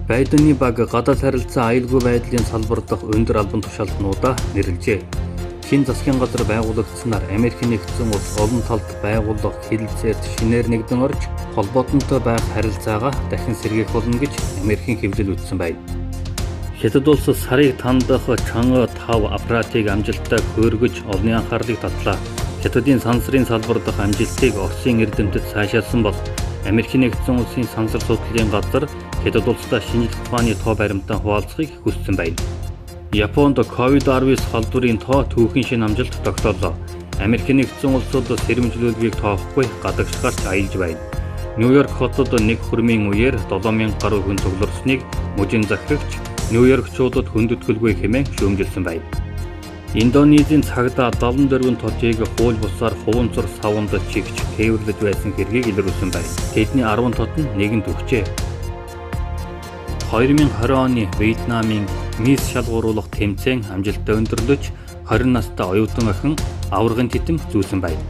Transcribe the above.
Байденны баг гадаад харилцаа аюулгүй байдлын салбар дахь өндөр албан тушаалтнуудаа нэрлэжээ. Шинэ засгийн газар байгуулагдсанаар Америкийн нэгдсэн улс олон талд байгууллага хэлэлцээрт шинээр нэгдэн орж холбоотонтой байх харилцаагаа дахин сэргээх болно гэж Америкийн хэвлэл ütсэн байна. Хятад улс сарыг тандах Чанг'э 5 аппаратыг амжилттай хөөргөж олонний анхаарлыг татлаа. Хятадын сансрын салбар дахь амжилтыг Оросын эрдэмтэд сайшаалсан бол Америкийн нэгдсэн улсын сансар судлалын газар Хятад улстай шинжлэх ухааны тоо баримтаа хуваалцахыг хүссэн байна. Японд COVID-19 халдварын тоо түүхийн шинэ амжилт тогтоолоо. Америкийн нэгдсэн улсууд сэрэмжлүүлгийг тоохгүй гадагшгарч аялж байна. Нью-Йорк хотод нэг хүрмийн үеэр 7000 гаруй хүн цугларсныг мужийн захирагч Нью-Йоркчуудад хүндэтгэлгүй хэмээн шүүмжилсэн байна. Индонезийн цагдаа 74 тотыг хууль бусаар хуванцар савнд чигч тээвэрлэж байсан хэргийг илрүүлсэн байна. Тэдний 10 тот нь нэгэнт өгчээ. 2020 оны Вьетнамын мис шалгууруулах тэмцээн амжилттай өндөрлөж 20 настай оюутан охин аваргын титэм зүүсэн байна.